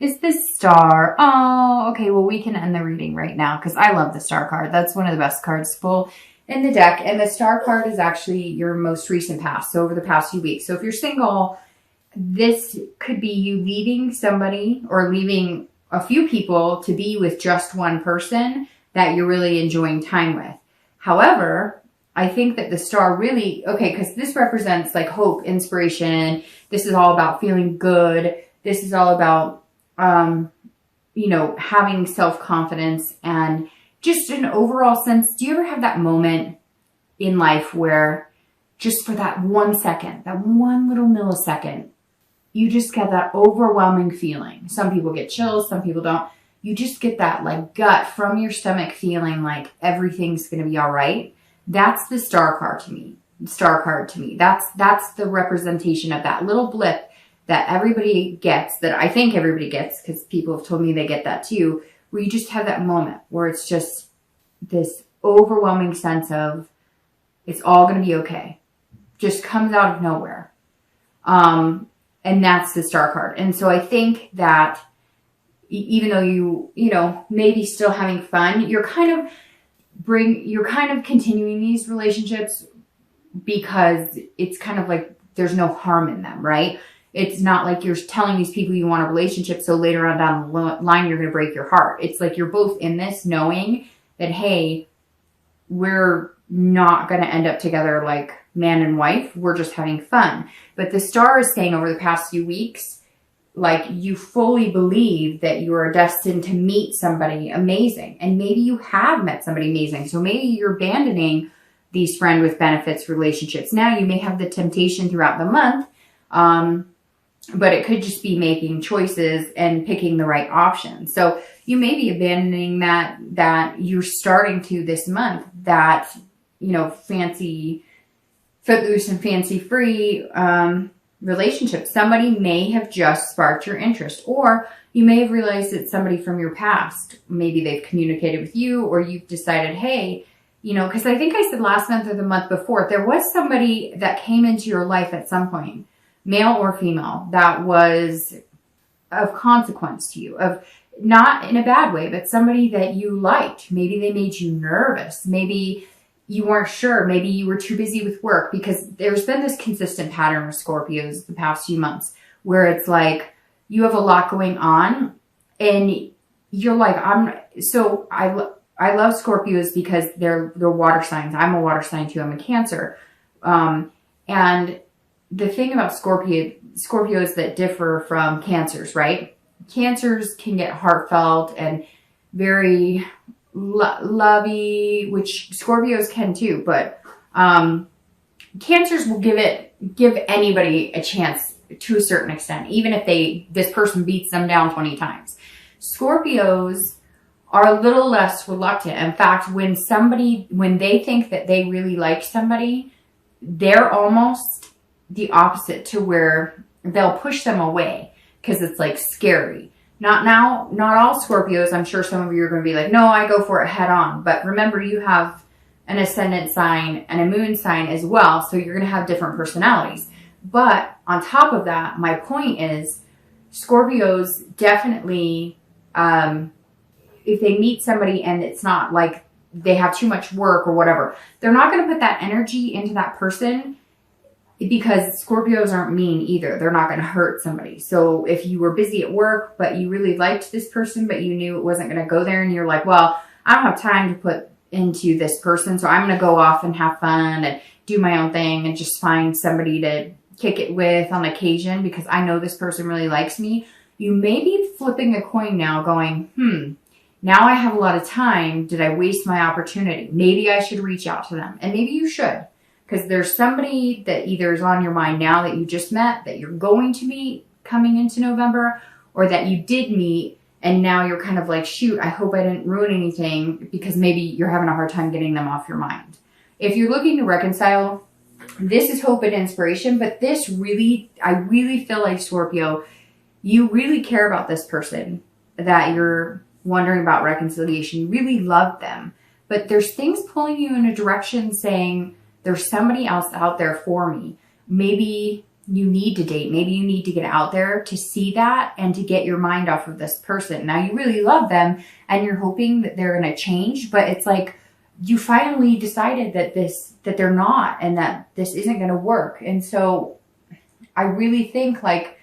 is the Star. Oh, okay. Well, we can end the reading right now because I love the Star card. That's one of the best cards to pull in the deck. And the Star card is actually your most recent past. So over the past few weeks. So if you're single, this could be you leaving somebody or leaving a few people to be with just one person that you're really enjoying time with. However, I think that the Star really, okay, because this represents like hope, inspiration. This is all about feeling good. This is all about, having self-confidence and just an overall sense. Do you ever have that moment in life where just for that 1 second, that one little millisecond, you just get that overwhelming feeling? Some people get chills, some people don't. You just get that like gut from your stomach feeling like everything's going to be all right. That's the Star card to me. That's the representation of that little blip that everybody gets, that I think everybody gets, because people have told me they get that too, where you just have that moment where it's just this overwhelming sense of it's all going to be okay. Just comes out of nowhere. And that's the Star card. And so I think that even though you maybe still having fun, you're kind of continuing these relationships because it's kind of like there's no harm in them, right? It's not like you're telling these people you want a relationship so later on down the line you're going to break your heart. It's like you're both in this knowing that, hey, we're not going to end up together like man and wife. We're just having fun. But the Star is saying over the past few weeks, like you fully believe that you are destined to meet somebody amazing. And maybe you have met somebody amazing. So maybe you're abandoning these friend with benefits relationships. Now you may have the temptation throughout the month, but it could just be making choices and picking the right option. So you may be abandoning that you're starting to this month, that, fancy, footloose and fancy free, relationship. Somebody may have just sparked your interest, or you may have realized it's somebody from your past. Maybe they've communicated with you, or you've decided, hey, because I think I said last month or the month before, there was somebody that came into your life at some point, male or female, that was of consequence to you, of not in a bad way, but somebody that you liked. Maybe they made you nervous. Maybe you weren't sure. Maybe you were too busy with work, because there's been this consistent pattern with Scorpios the past few months where it's like you have a lot going on and you're like, I love Scorpios because they're water signs. I'm a water sign too. I'm a Cancer. And the thing about Scorpios that differ from Cancers, right? Cancers can get heartfelt and very lovey, which Scorpios can too, but Cancers will give anybody a chance to a certain extent, even if this person beats them down 20 times. Scorpios are a little less reluctant. In fact, when they think that they really like somebody, they're almost the opposite, to where they'll push them away because it's like scary. Not all Scorpios. I'm sure some of you are going to be like, no, I go for it head on. But remember, you have an ascendant sign and a moon sign as well. So you're going to have different personalities. But on top of that, my point is Scorpios definitely, if they meet somebody and it's not like they have too much work or whatever, they're not going to put that energy into that person, because Scorpios aren't mean either. They're not going to hurt somebody. So if you were busy at work, but you really liked this person, but you knew it wasn't going to go there, and you're like, well, I don't have time to put into this person, so I'm going to go off and have fun and do my own thing and just find somebody to kick it with on occasion because I know this person really likes me. You may be flipping a coin now going, now I have a lot of time. Did I waste my opportunity? Maybe I should reach out to them. And maybe you should. Because there's somebody that either is on your mind now that you just met, that you're going to meet coming into November, or that you did meet and now you're kind of like, shoot, I hope I didn't ruin anything, because maybe you're having a hard time getting them off your mind. If you're looking to reconcile, this is hope and inspiration, but I really feel like, Scorpio, you really care about this person that you're wondering about reconciliation. You really love them, but there's things pulling you in a direction saying, there's somebody else out there for me. Maybe you need to date. Maybe you need to get out there to see that and to get your mind off of this person. Now you really love them and you're hoping that they're going to change, but it's like you finally decided that they're not, and that this isn't going to work. And so I really think like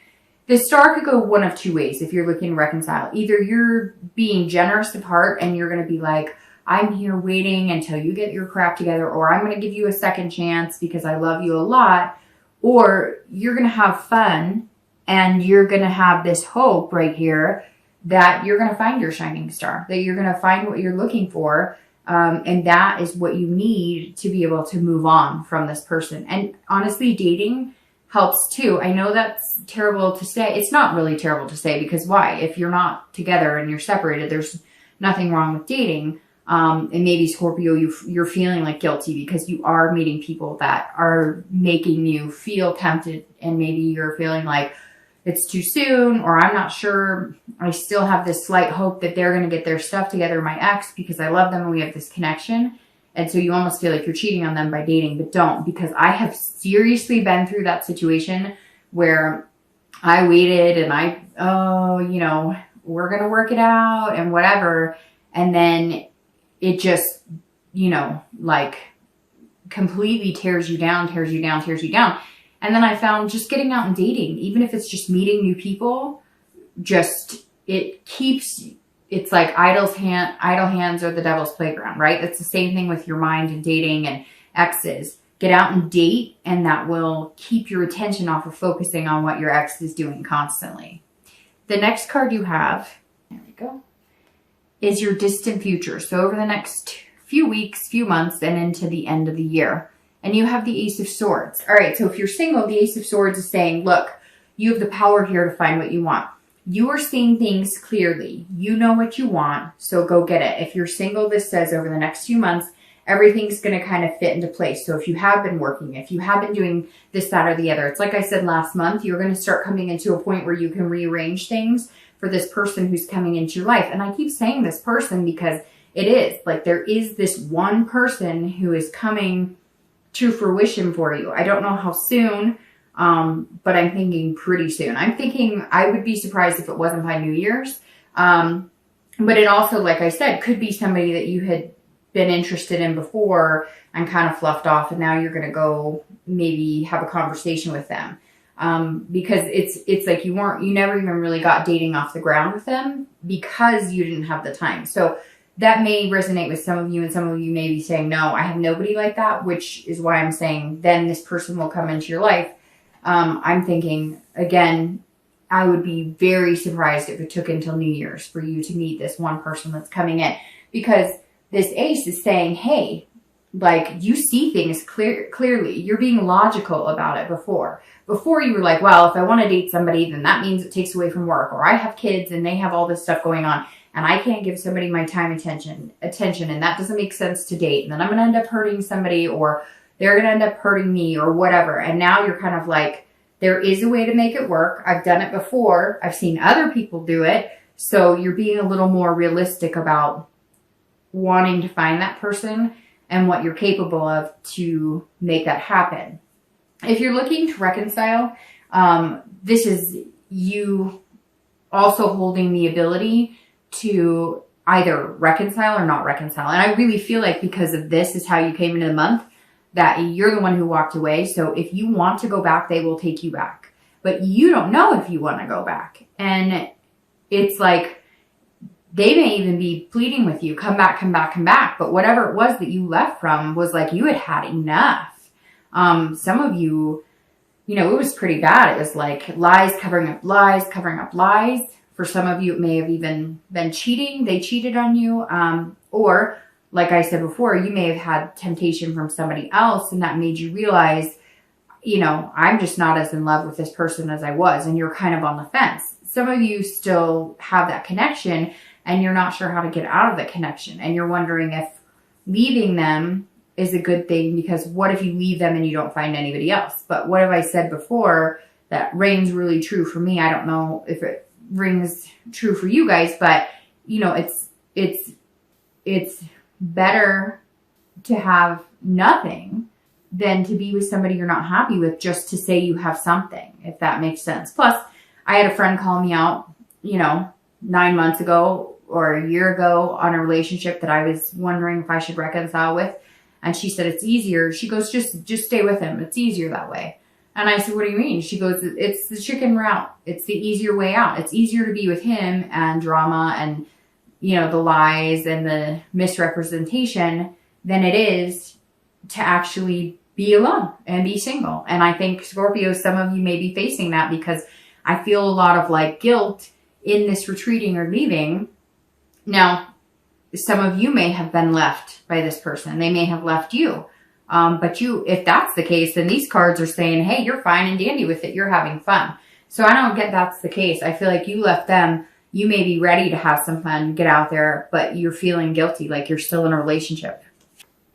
the star could go one of two ways if you're looking to reconcile. Either you're being generous of heart and you're going to be like, I'm here waiting until you get your crap together, or I'm going to give you a second chance because I love you a lot. Or you're going to have fun and you're going to have this hope right here that you're going to find your shining star, that you're going to find what you're looking for. And that is what you need to be able to move on from this person. And honestly, dating helps too. I know that's terrible to say. It's not really terrible to say, because why? If you're not together and you're separated, there's nothing wrong with dating. And maybe Scorpio, you're feeling like guilty because you are meeting people that are making you feel tempted, and maybe you're feeling like it's too soon, or I'm not sure. I still have this slight hope that they're going to get their stuff together, my ex, because I love them and we have this connection. And so you almost feel like you're cheating on them by dating, but don't, because I have seriously been through that situation where I waited and we're going to work it out and whatever. And then it just, like completely tears you down. And then I found just getting out and dating, even if it's just meeting new people, it's like idle hands are the devil's playground, right? It's the same thing with your mind and dating and exes. Get out and date, and that will keep your attention off of focusing on what your ex is doing constantly. The next card you have, there we go, is your distant future. So over the next few weeks, few months, and into the end of the year. And you have the Ace of Swords. All right, so if you're single, the Ace of Swords is saying, look, you have the power here to find what you want. You are seeing things clearly. You know what you want, so go get it. If you're single, this says over the next few months, everything's going to kind of fit into place. So if you have been working, if you have been doing this, that, or the other, it's like I said last month, you're going to start coming into a point where you can rearrange things for this person who's coming into your life. And I keep saying this person because it is like there is this one person who is coming to fruition for you. I don't know how soon, but I'm thinking pretty soon. I'm thinking I would be surprised if it wasn't by New Year's. But it also, like I said, could be somebody that you had been interested in before and kind of fluffed off, and now you're going to go maybe have a conversation with them. Because it's like you never even really got dating off the ground with them because you didn't have the time. So that may resonate with some of you, and some of you may be saying, no, I have nobody like that, which is why I'm saying then this person will come into your life. I'm thinking, again, I would be very surprised if it took until New Year's for you to meet this one person that's coming in, because this ace is saying, hey, like you see things clearly. You're being logical about it before. Before you were like, well, if I want to date somebody, then that means it takes away from work, or I have kids and they have all this stuff going on, and I can't give somebody my time, attention, and that doesn't make sense to date. And then I'm going to end up hurting somebody, or they're going to end up hurting me, or whatever. And now you're kind of like, there is a way to make it work. I've done it before. I've seen other people do it. So you're being a little more realistic about wanting to find that person and what you're capable of to make that happen. If you're looking to reconcile, this is you also holding the ability to either reconcile or not reconcile. And I really feel like because of this is how you came into the month, that you're the one who walked away. So if you want to go back, they will take you back. But you don't know if you want to go back. And it's like they may even be pleading with you, come back, come back, come back. But whatever it was that you left from was like you had had enough. Some of you, it was pretty bad. It was like lies covering up lies, covering up lies. For some of you, it may have even been cheating. They cheated on you. Or, like I said before, you may have had temptation from somebody else, and that made you realize, I'm just not as in love with this person as I was, and you're kind of on the fence. Some of you still have that connection, and you're not sure how to get out of that connection, and you're wondering if leaving them is a good thing, because what if you leave them and you don't find anybody else? But what have I said before that rings really true for me? I don't know if it rings true for you guys, but it's better to have nothing than to be with somebody you're not happy with just to say you have something, if that makes sense. Plus, I had a friend call me out, 9 months ago or a year ago on a relationship that I was wondering if I should reconcile with. And she said, it's easier. She goes, just stay with him. It's easier that way. And I said, what do you mean? She goes, it's the chicken route. It's the easier way out. It's easier to be with him and drama and, the lies and the misrepresentation than it is to actually be alone and be single. And I think Scorpio, some of you may be facing that because I feel a lot of guilt in this retreating or leaving. Now, some of you may have been left by this person. They may have left you. But if that's the case, then these cards are saying, hey, you're fine and dandy with it. You're having fun. So I don't get that's the case. I feel like you left them. You may be ready to have some fun, get out there, but you're feeling guilty, like you're still in a relationship.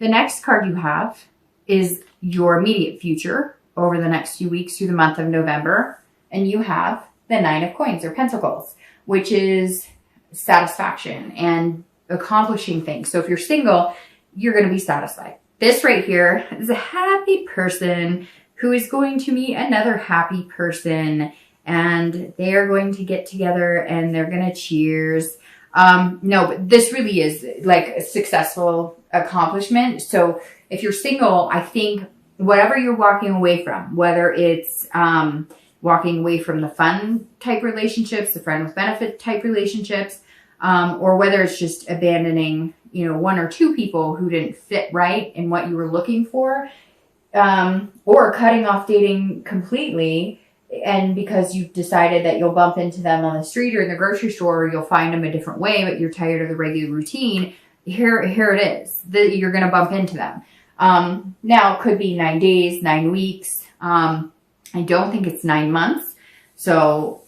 The next card you have is your immediate future over the next few weeks through the month of November. And you have the Nine of Coins or Pentacles, which is satisfaction and accomplishing things. So if you're single, you're going to be satisfied. This right here is a happy person who is going to meet another happy person, and they are going to get together and they're going to cheers. No, but this really is like a successful accomplishment. So if you're single, I think whatever you're walking away from, whether it's walking away from the fun type relationships, the friend with benefit type relationships, or whether it's just abandoning, one or two people who didn't fit right in what you were looking for, or cutting off dating completely. And because you've decided that you'll bump into them on the street or in the grocery store, or you'll find them a different way, but you're tired of the regular routine. Here it is that you're going to bump into them. Now it could be 9 days, 9 weeks. I don't think it's 9 months. So,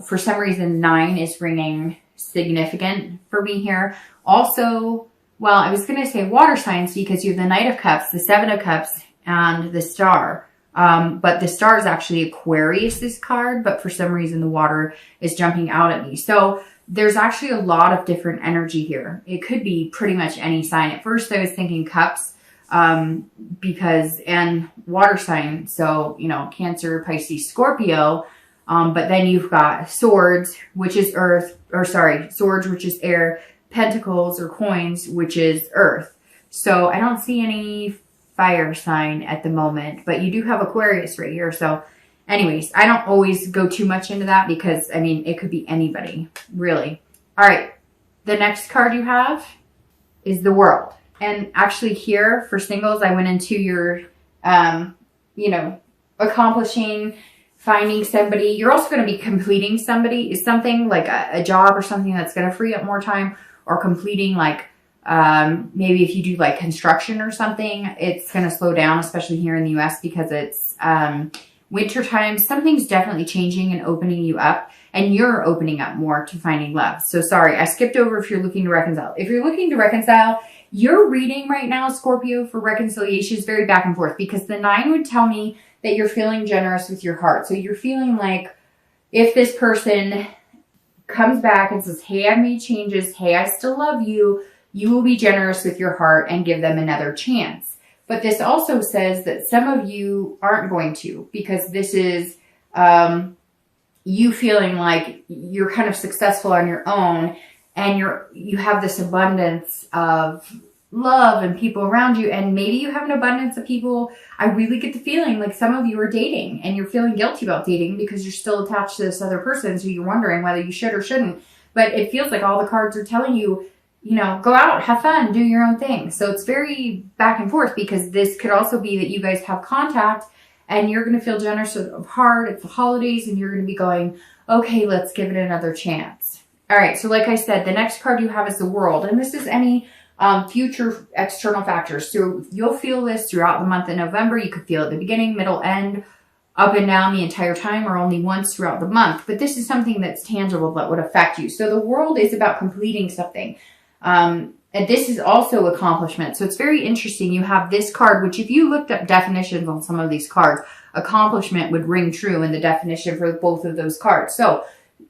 for some reason, 9 is ringing significant for me here. Also, well, I was going to say water signs because you have the Knight of Cups, the Seven of Cups, and the Star. But the Star is actually Aquarius, this card, but for some reason the water is jumping out at me. So there's actually a lot of different energy here. It could be pretty much any sign. At first I was thinking cups, and water sign. So, Cancer, Pisces, Scorpio. But then you've got swords, which is swords, which is air, pentacles or coins, which is earth. So I don't see any fire sign at the moment, but you do have Aquarius right here. So anyways, I don't always go too much into that because, it could be anybody, really. All right. The next card you have is the World. And actually here for singles, I went into your, accomplishing, finding somebody. You're also going to be completing something like a job or something that's going to free up more time, or completing maybe if you do construction or something, it's going to slow down, especially here in the US because it's winter time. Something's definitely changing and opening you up, and you're opening up more to finding love. So sorry, I skipped over if you're looking to reconcile. If you're looking to reconcile, your reading right now, Scorpio, for reconciliation is very back and forth because the 9 would tell me that you're feeling generous with your heart. So you're feeling like if this person comes back and says, hey, I made changes, hey, I still love you, you will be generous with your heart and give them another chance. But this also says that some of you aren't going to, because this is you feeling like you're kind of successful on your own, and you have this abundance of love and people around you, and maybe you have an abundance of people. I really get the feeling like some of you are dating and you're feeling guilty about dating because you're still attached to this other person, so you're wondering whether you should or shouldn't. But it feels like all the cards are telling you, go out, have fun, do your own thing. So it's very back and forth because this could also be that you guys have contact and you're going to feel generous of heart. It's the holidays and you're going to be going, okay, let's give it another chance. All right. So like I said, the next card you have is the World, and this is any future external factors. So you'll feel this throughout the month of November. You could feel it at the beginning, middle, end, up and down the entire time, or only once throughout the month. But this is something that's tangible that would affect you. So the World is about completing something. And this is also accomplishment. So it's very interesting. You have this card, which if you looked up definitions on some of these cards, accomplishment would ring true in the definition for both of those cards. So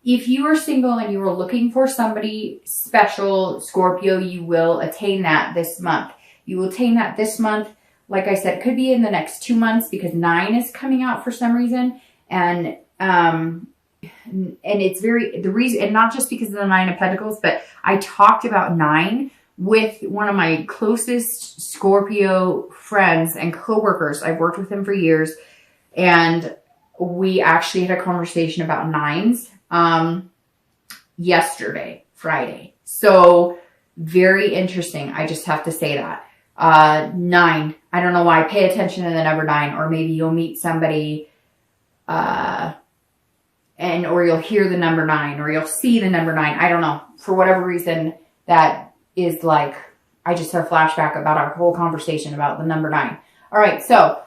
if you are single and you are looking for somebody special, Scorpio, you will attain that this month. You will attain that this month. like I said, it could be in the next 2 months because 9 is coming out for some reason. And it's the reason, and not just because of the 9 of Pentacles, but I talked about 9 with one of my closest Scorpio friends and coworkers. I've worked with him for years, and we actually had a conversation about 9s yesterday, Friday. So very interesting. I just have to say that. 9. I don't know why. Pay attention to the number 9, or maybe you'll meet somebody, or you'll hear the number 9, or you'll see the number 9. I don't know. For whatever reason, that is like, I just had a flashback about our whole conversation about the number 9. All right. So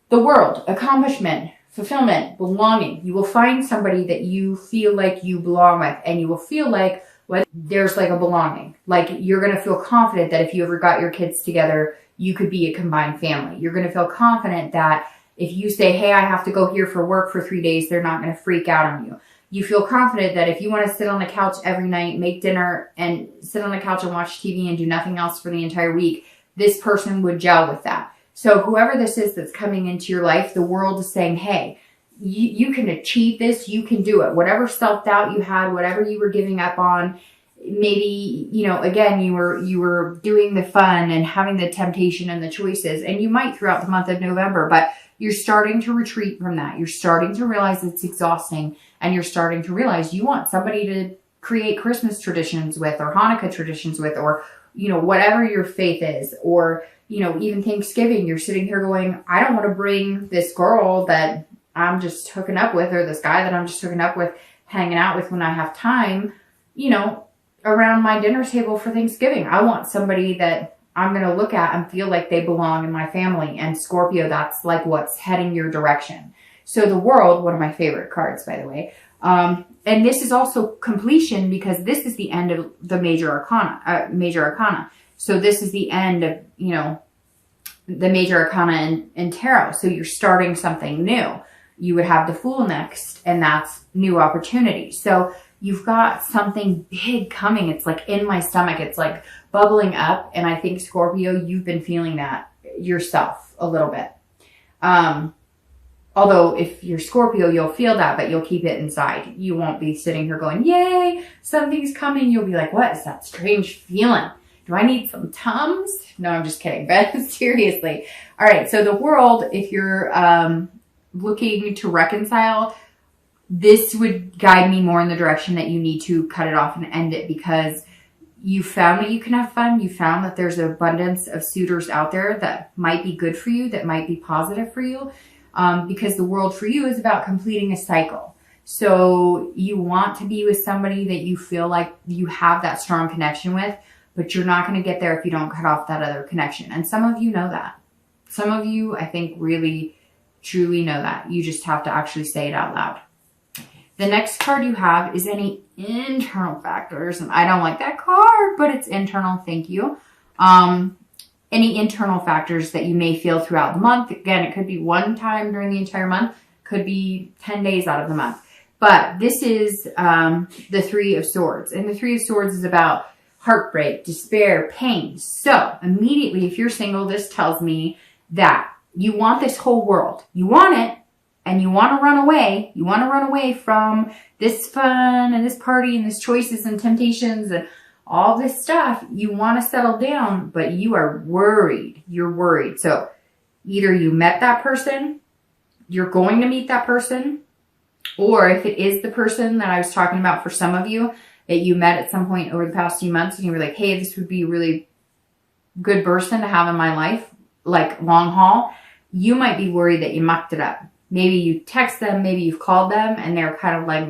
the world, accomplishment, fulfillment, belonging. You will find somebody that you feel like you belong with, and you will feel like there's like a belonging. Like you're going to feel confident that if you ever got your kids together, you could be a combined family. You're going to feel confident that if you say, hey, I have to go here for work for 3 days, they're not going to freak out on you. You feel confident that if you want to sit on the couch every night, make dinner, and sit on the couch and watch TV and do nothing else for the entire week, this person would gel with that. So whoever this is that's coming into your life, the world is saying, hey, you can achieve this. You can do it. Whatever self-doubt you had, whatever you were giving up on, maybe, again, you were doing the fun and having the temptation and the choices, and you might throughout the month of November, but you're starting to retreat from that. You're starting to realize it's exhausting, and you're starting to realize you want somebody to create Christmas traditions with, or Hanukkah traditions with, or, whatever your faith is, or, even Thanksgiving. You're sitting here going, I don't want to bring this girl that I'm just hooking up with, or this guy that I'm just hooking up with, hanging out with when I have time, around my dinner table for Thanksgiving. I want somebody that I'm going to look at and feel like they belong in my family. And Scorpio, that's like what's heading your direction. So the world, one of my favorite cards, by the way. And this is also completion, because this is the end of the major arcana. So this is the end of, the major arcana in tarot. So you're starting something new. You would have the Fool next, and that's new opportunity. So you've got something big coming. It's like in my stomach. It's like bubbling up. And I think, Scorpio, you've been feeling that yourself a little bit. Although if you're Scorpio, you'll feel that, but you'll keep it inside. You won't be sitting here going, yay, something's coming. You'll be like, what is that strange feeling? Do I need some Tums? No, I'm just kidding. But seriously. All right. So the world, if you're looking to reconcile, this would guide me more in the direction that you need to cut it off and end it, because you found that you can have fun. You found that there's an abundance of suitors out there that might be good for you, that might be positive for you, because the world for you is about completing a cycle. So you want to be with somebody that you feel like you have that strong connection with, but you're not going to get there if you don't cut off that other connection. And some of you know that. Some of you, I think, really, truly know that. You just have to actually say it out loud. The next card you have is any internal factors. And I don't like that card, but it's internal. Thank you. Any internal factors that you may feel throughout the month. Again, it could be one time during the entire month. Could be 10 days out of the month. But this is the Three of Swords. And the Three of Swords is about heartbreak, despair, pain. So immediately, if you're single, this tells me that you want this whole world. You want it, and you want to run away. You want to run away from this fun and this party and this choices and temptations and all this stuff. You want to settle down, but you are worried. You're worried. So either you met that person, you're going to meet that person, or if it is the person that I was talking about for some of you that you met at some point over the past few months, and you were like, hey, this would be a really good person to have in my life, like long haul, you might be worried that you mucked it up. Maybe you text them, maybe you've called them, and they're kind of like,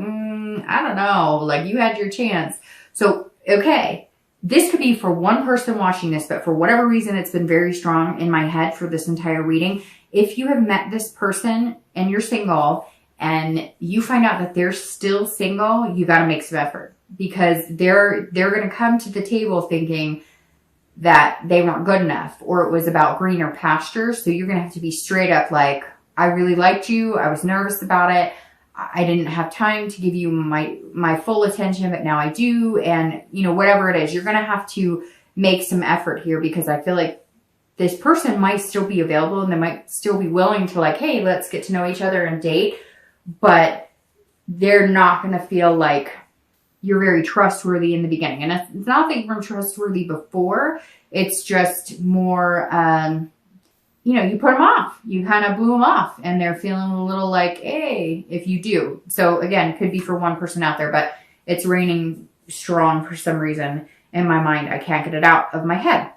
I don't know, like you had your chance. So, okay, this could be for one person watching this, but for whatever reason, it's been very strong in my head for this entire reading. If you have met this person and you're single and you find out that they're still single, you got to make some effort, because they're going to come to the table thinking that they weren't good enough, or it was about greener pastures. So you're going to have to be straight up like, I really liked you. I was nervous about it. I didn't have time to give you my full attention, but now I do. And, whatever it is, you're going to have to make some effort here, because I feel like this person might still be available and they might still be willing to like, hey, let's get to know each other and date, but they're not going to feel like you're very trustworthy in the beginning. And it's not that you weren't trustworthy before. It's just more, you know, you put them off. You kind of blew them off and they're feeling a little like, hey, if you do. So again, could be for one person out there, but it's raining strong for some reason in my mind. I can't get it out of my head.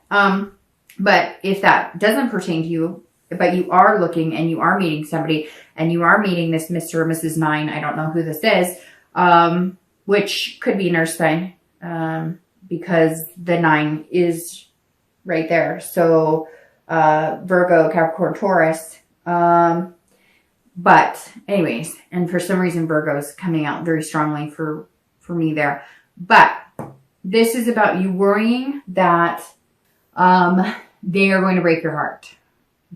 But if that doesn't pertain to you, but you are looking and you are meeting somebody and you are meeting this Mr. or Mrs. 9, I don't know who this is, which could be an earth sign, because the 9 is right there. So, Virgo, Capricorn, Taurus. But anyways, and for some reason, Virgo's coming out very strongly for me there. But this is about you worrying that, they are going to break your heart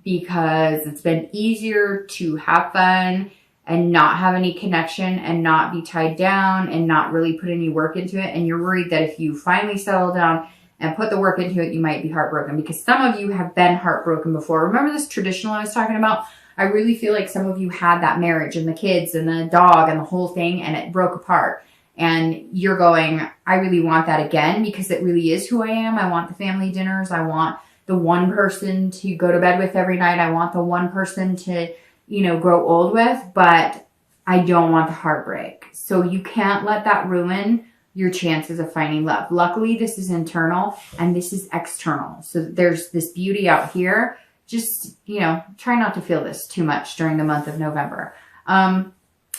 because it's been easier to have fun and not have any connection and not be tied down and not really put any work into it. And you're worried that if you finally settle down and put the work into it, you might be heartbroken, because some of you have been heartbroken before. Remember this traditional I was talking about? I really feel like some of you had that marriage and the kids and the dog and the whole thing, and it broke apart. And you're going, I really want that again because it really is who I am. I want the family dinners. I want the one person to go to bed with every night. I want the one person to, you know, grow old with, but I don't want the heartbreak. So you can't let that ruin your chances of finding love. Luckily, this is internal and this is external. So there's this beauty out here. Just, you know, try not to feel this too much during the month of November.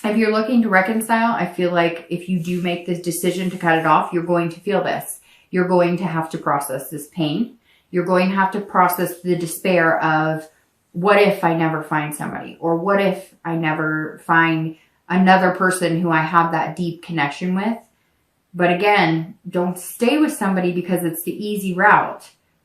If you're looking to reconcile, I feel like if you do make this decision to cut it off, you're going to feel this. You're going to have to process this pain. You're going to have to process the despair of, what if I never find somebody? Or what if I never find another person who I have that deep connection with? But again, don't stay with somebody because it's the easy route.